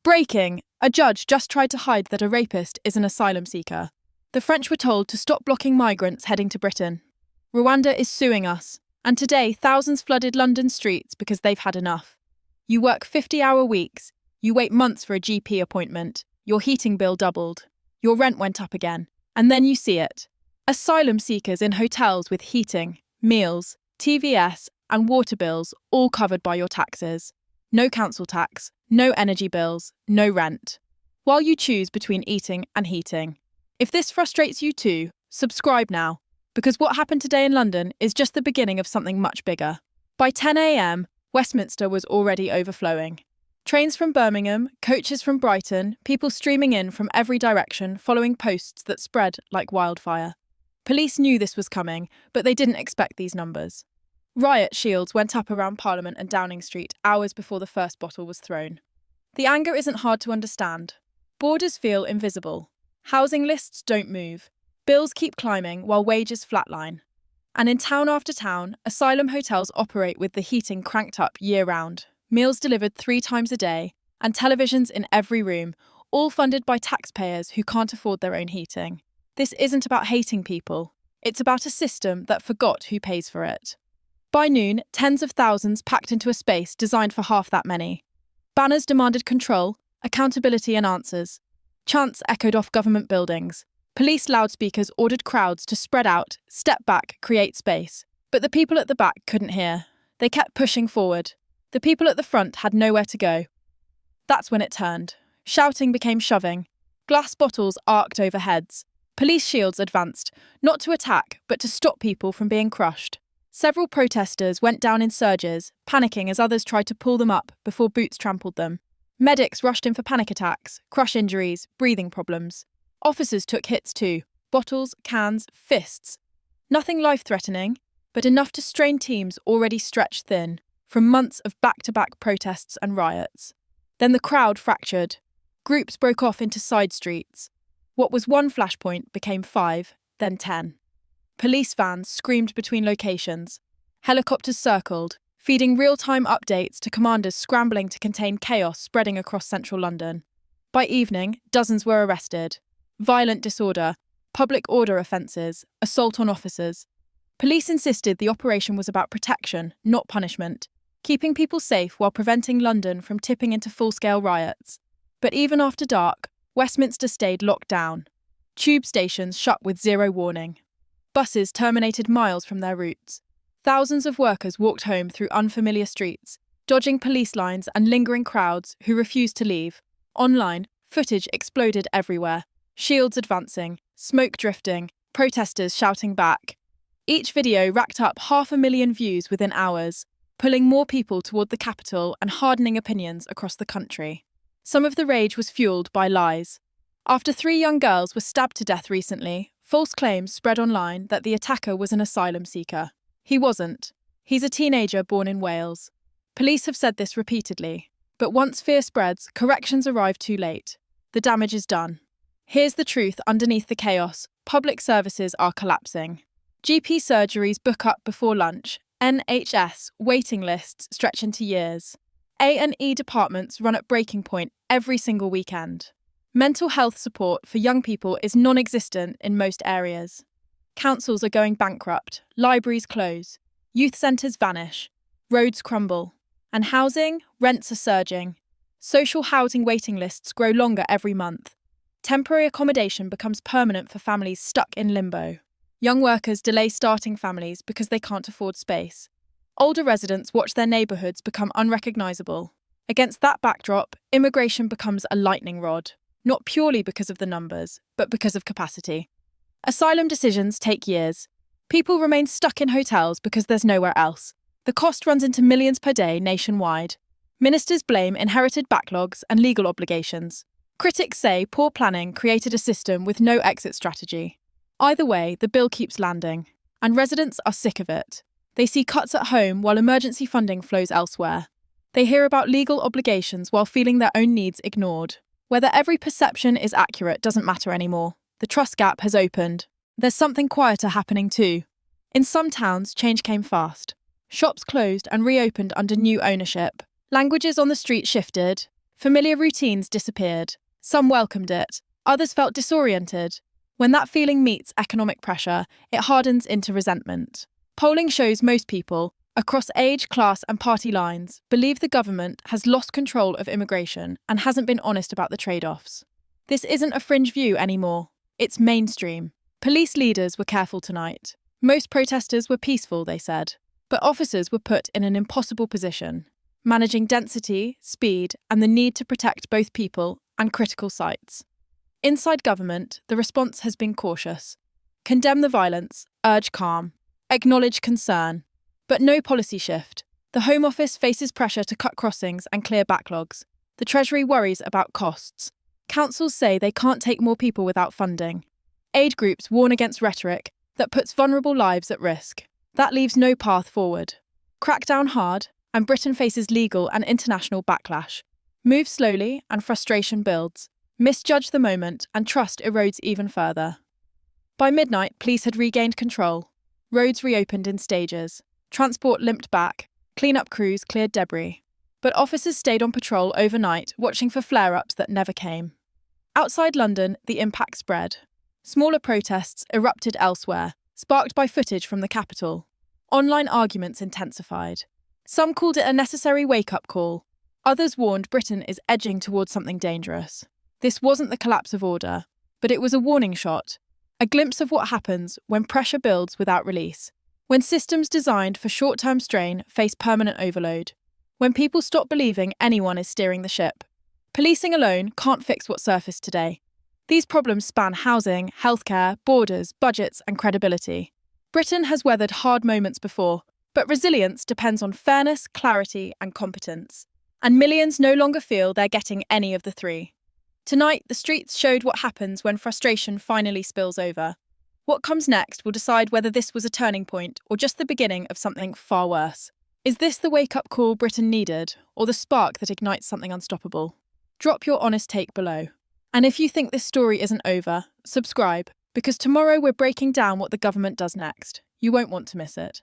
Breaking! A judge just tried to hide that a rapist is an asylum seeker. The French were told to stop blocking migrants heading to Britain. Rwanda is suing us, and today thousands flooded London streets because they've had enough. You work 50-hour weeks, you wait months for a GP appointment, your heating bill doubled, your rent went up again, and then you see it. Asylum seekers in hotels with heating, meals, TVS, and water bills all covered by your taxes. No council tax, no energy bills, no rent. While you choose between eating and heating. If this frustrates you too, subscribe now, because what happened today in London is just the beginning of something much bigger. By 10 a.m, Westminster was already overflowing. Trains from Birmingham, coaches from Brighton, people streaming in from every direction following posts that spread like wildfire. Police knew this was coming, but they didn't expect these numbers. Riot shields went up around Parliament and Downing Street hours before the first bottle was thrown. The anger isn't hard to understand. Borders feel invisible. Housing lists don't move. Bills keep climbing while wages flatline. And in town after town, asylum hotels operate with the heating cranked up year-round, meals delivered 3 times a day, and televisions in every room, all funded by taxpayers who can't afford their own heating. This isn't about hating people. It's about a system that forgot who pays for it. By noon, tens of thousands packed into a space designed for half that many. Banners demanded control, accountability and answers. Chants echoed off government buildings. Police loudspeakers ordered crowds to spread out, step back, create space. But the people at the back couldn't hear. They kept pushing forward. The people at the front had nowhere to go. That's when it turned. Shouting became shoving. Glass bottles arced over heads. Police shields advanced, not to attack, but to stop people from being crushed. Several protesters went down in surges, panicking as others tried to pull them up before boots trampled them. Medics rushed in for panic attacks, crush injuries, breathing problems. Officers took hits too, bottles, cans, fists. Nothing life-threatening, but enough to strain teams already stretched thin from months of back-to-back protests and riots. Then the crowd fractured. Groups broke off into side streets. What was one flashpoint became 5, then 10. Police vans screamed between locations. Helicopters circled, feeding real-time updates to commanders scrambling to contain chaos spreading across central London. By evening, dozens were arrested. Violent disorder, public order offences, assault on officers. Police insisted the operation was about protection, not punishment, keeping people safe while preventing London from tipping into full-scale riots. But even after dark, Westminster stayed locked down. Tube stations shut with zero warning. Buses terminated miles from their routes. Thousands of workers walked home through unfamiliar streets, dodging police lines and lingering crowds who refused to leave. Online, footage exploded everywhere. Shields advancing, smoke drifting, protesters shouting back. Each video racked up 500,000 views within hours, pulling more people toward the capital and hardening opinions across the country. Some of the rage was fueled by lies. After 3 young girls were stabbed to death recently, false claims spread online that the attacker was an asylum seeker. He wasn't. He's a teenager born in Wales. Police have said this repeatedly. But once fear spreads, corrections arrive too late. The damage is done. Here's the truth underneath the chaos. Public services are collapsing. GP surgeries book up before lunch. NHS waiting lists stretch into years. A&E departments run at breaking point every single weekend. Mental health support for young people is non-existent in most areas. Councils are going bankrupt, libraries close, youth centres vanish, roads crumble. And housing, rents are surging. Social housing waiting lists grow longer every month. Temporary accommodation becomes permanent for families stuck in limbo. Young workers delay starting families because they can't afford space. Older residents watch their neighbourhoods become unrecognisable. Against that backdrop, immigration becomes a lightning rod. Not purely because of the numbers, but because of capacity. Asylum decisions take years. People remain stuck in hotels because there's nowhere else. The cost runs into millions per day nationwide. Ministers blame inherited backlogs and legal obligations. Critics say poor planning created a system with no exit strategy. Either way, the bill keeps landing, and residents are sick of it. They see cuts at home while emergency funding flows elsewhere. They hear about legal obligations while feeling their own needs ignored. Whether every perception is accurate doesn't matter anymore. The trust gap has opened. There's something quieter happening too. In some towns, change came fast. Shops closed and reopened under new ownership. Languages on the street shifted. Familiar routines disappeared. Some welcomed it, others felt disoriented. When that feeling meets economic pressure, it hardens into resentment. Polling shows most people, across age, class, and party lines, believe the government has lost control of immigration and hasn't been honest about the trade-offs. This isn't a fringe view anymore. It's mainstream. Police leaders were careful tonight. Most protesters were peaceful, they said. But officers were put in an impossible position, managing density, speed, and the need to protect both people and critical sites. Inside government, the response has been cautious. Condemn the violence, urge calm, acknowledge concern. But no policy shift. The Home Office faces pressure to cut crossings and clear backlogs. The Treasury worries about costs. Councils say they can't take more people without funding. Aid groups warn against rhetoric that puts vulnerable lives at risk. That leaves no path forward. Crack down hard, and Britain faces legal and international backlash. Move slowly, and frustration builds. Misjudge the moment, and trust erodes even further. By midnight, police had regained control. Roads reopened in stages. Transport limped back. Clean-up crews cleared debris. But officers stayed on patrol overnight, watching for flare-ups that never came. Outside London, the impact spread. Smaller protests erupted elsewhere, sparked by footage from the capital. Online arguments intensified. Some called it a necessary wake-up call. Others warned Britain is edging towards something dangerous. This wasn't the collapse of order, but it was a warning shot, a glimpse of what happens when pressure builds without release, when systems designed for short-term strain face permanent overload, when people stop believing anyone is steering the ship. Policing alone can't fix what surfaced today. These problems span housing, healthcare, borders, budgets, and credibility. Britain has weathered hard moments before, but resilience depends on fairness, clarity, and competence. And millions no longer feel they're getting any of the three. Tonight, the streets showed what happens when frustration finally spills over. What comes next will decide whether this was a turning point or just the beginning of something far worse. Is this the wake-up call Britain needed, or the spark that ignites something unstoppable? Drop your honest take below. And if you think this story isn't over, subscribe, because tomorrow we're breaking down what the government does next. You won't want to miss it.